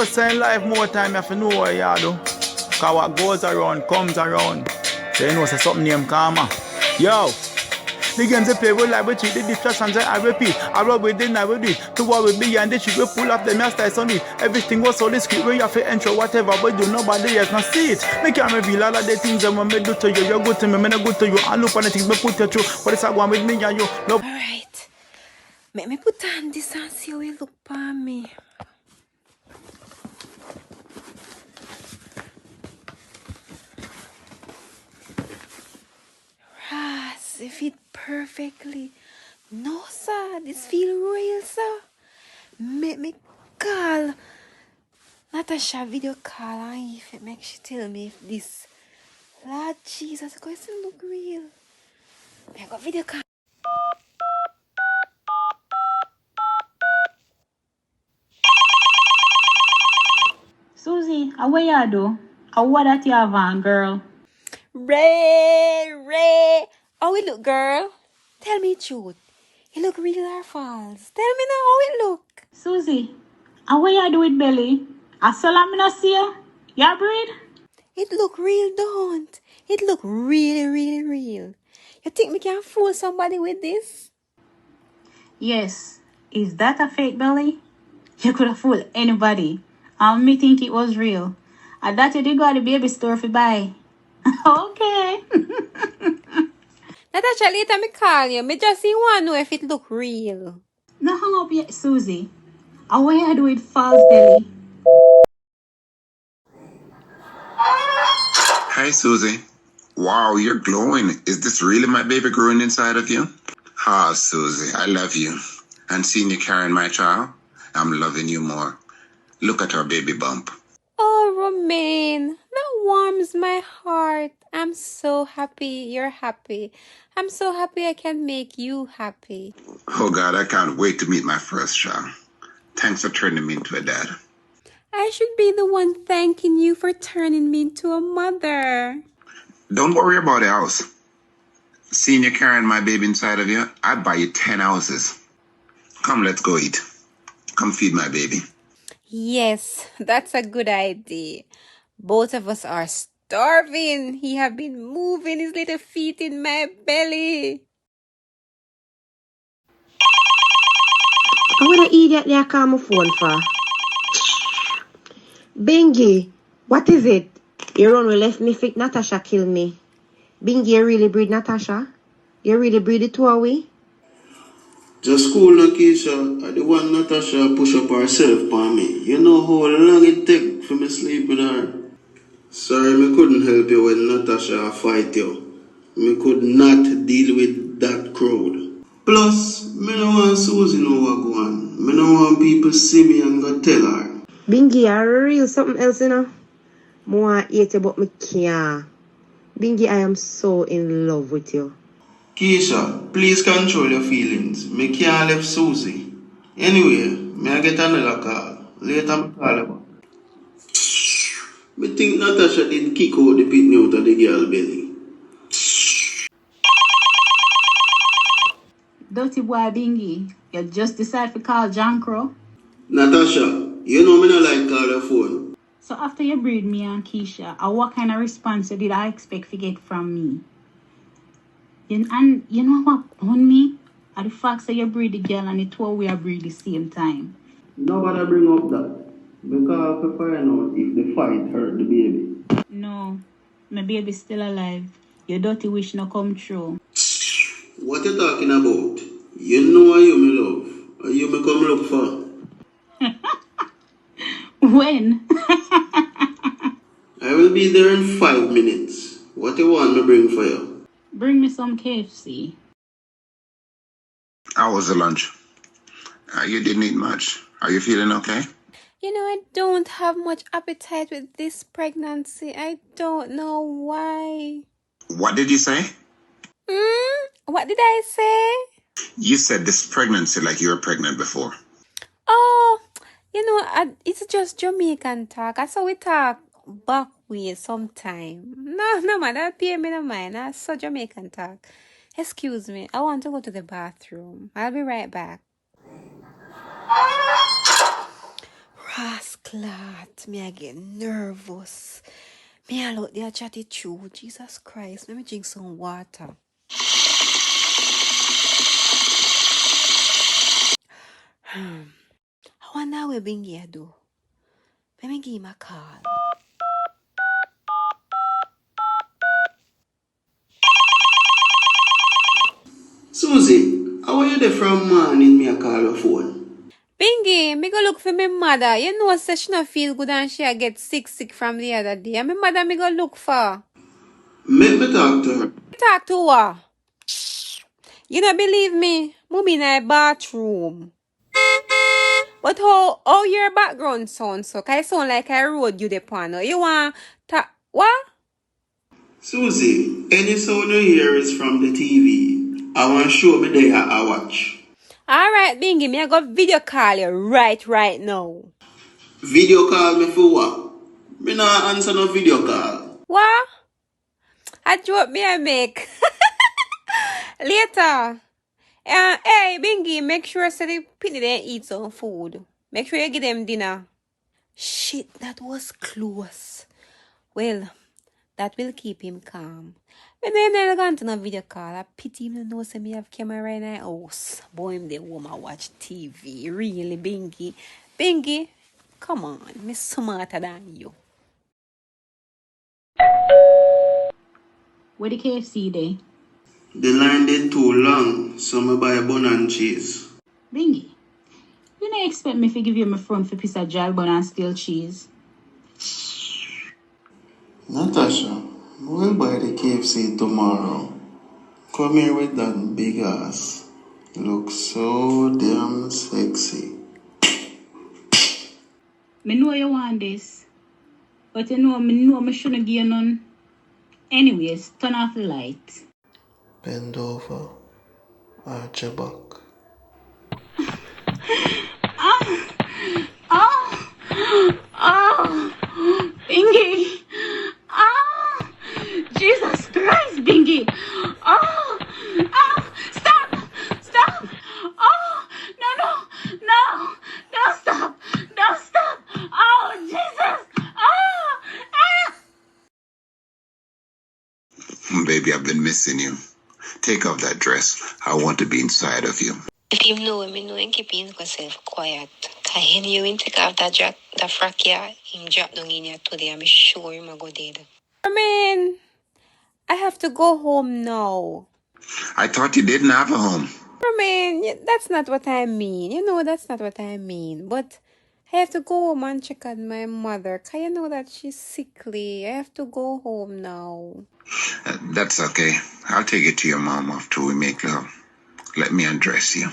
Say in life more time you have to know what you do. Cause what goes around comes around. So you know say something named karma. Yo! The games they play with like we cheat, the distractions I repeat. I rub with the night with it. To what we be and the shit we pull up the master on it. Everything was so discreet where you have to enter whatever we do, nobody else can see it. Me can't reveal all of the things that when me do to you. You're good to me, me not good to you. I look on the things we put you through. But it's a one with me and you. No. Alright. Let me put on this and see how it look for me. Ras, it fit perfectly. No, sir. This feel real, sir. Make me call Natasha video call and if it makes she tell me if this Lord Jesus is going to look real. I got video call. Susie, how you do? How that you have on, girl? Ray. How it look, girl? Tell me the truth. It look real or false? Tell me now how it look. Susie, how you do with belly? I saw me not see you. You breed? It look real, don't? It look really, really real. You think me can fool somebody with this? Yes. Is that a fake belly? You could have fooled anybody. Me think it was real. I that you did go to the baby store for buy. Okay. Natasha, later me call you. Me just want to know if it look real. No hang up yet, Susie. How you do with false belly? Hi, Susie. Wow, you're glowing. Is this really my baby growing inside of you? Ah, Susie, I love you. And seeing you carrying my child, I'm loving you more. Look at our baby bump. Oh, Romaine, that warms my heart. I'm so happy you're happy. I'm so happy I can make you happy. Oh, God, I can't wait to meet my first child. Thanks for turning me into a dad. I should be the one thanking you for turning me into a mother. Don't worry about the house. Seeing you carrying my baby inside of you, I'd buy you 10 houses. Come, let's go eat. Come feed my baby. Yes, that's a good idea. Both of us are starving. He have been moving his little feet in my belly. I want to idiot there call my phone for. Bingy, what is it? You run with left me fit Natasha kill me. Bingy, you really breed Natasha? You really breed the two away? Just school no Keisha, I the one Natasha push up herself on me. You know how long it take for me sleep with her. Sorry, me couldn't help you when Natasha fight you. Me could not deal with that crowd. Plus, me no want Susie know what go on. Me no want people see me and go tell her. Bingy, you real something else, you know? I want to eat you, but me can't. Bingy, I am so in love with you. Keisha, please control your feelings. Me can't leave Susie. Anyway, me I get another call. Later me call her back. Me think Natasha did kick out the pitney out of the girl belly. Dirty boy Bingy, you just decide to call John Crow. Natasha, you know me not like call her phone. So after you breed me and Keisha, what kind of response did I expect to get from me? And you know what on me? Are the fact that you breed the girl and the two we are breed the same time. Nobody bring up that. Because I find out if the fight hurt the baby. No, my baby's still alive. Your dirty wish no come true. What you talking about? You know why you me love. Or you me come look for. When? I will be there in 5 minutes. What you want me bring for you? Bring me some KFC. How was the lunch? You didn't eat much. Are you feeling okay? You know, I don't have much appetite with this pregnancy. I don't know why. What did you say? What did I say? You said this pregnancy like you were pregnant before. Oh, you know, it's just Jamaican talk. That's how we talk back way sometime. No, man, that pay me no mind. That's so Jamaican talk. Excuse me, I want to go to the bathroom. I'll be right back. rasclat. Me I get nervous. Me I look there chatty through. Jesus Christ. Let me drink some water. I wonder where Bingy do. Let me give him a call. Susie, how are you there from morning? Me a call your phone. Bingy, me go look for my mother. You know, say she not feel good and she a get sick from the other day. And my mother me go look for. Make me talk to her. Talk to her. You don't believe me? Mummy in a bathroom. But how your background sound so? Cause it sound like I road you the pano. You want what? Susie, any sound you hear is from the TV. I want to show me there I watch. Alright, Bingy, me I go video call you right now. Video call me for what? Me not answer no video call. What? I drop me I make. Later. Hey, Bingy, make sure say the pitney they eat some food. Make sure you give them dinner. Shit, that was close. Well, that will keep him calm. When they never gone to no video call, I pity him to know say me have camera in my house. Boy, him the woman watch TV. Really, Bingy. Bingy, come on. Me smarter than you. Where the KFC day? The line did too long, so me buy bun and cheese. Bingy, you don't expect me to give you my front for piece of dry bun and steel cheese? Natasha, we'll buy the KFC tomorrow. Come here with that big ass. Looks so damn sexy. Me know you want this, but you know me shouldn't give you none. Anyways, turn off the light. Bend over, arch your back. Bingy! Jesus Christ, Bingy! Stop! No, don't stop! Oh, Jesus! Baby, I've been missing you. Take off that dress. I want to be inside of you. If you know me, know him keep himself quiet. Cause he knew him take off that frack here, him drop down in here today, I'm sure him a go dead. I have to go home now. I thought you didn't have a home. That's not what I mean. You know, that's not what I mean. But I have to go home and check on my mother. Cause you know that she's sickly. I have to go home now. That's okay. I'll take it to your mom after we make love. Let me undress you.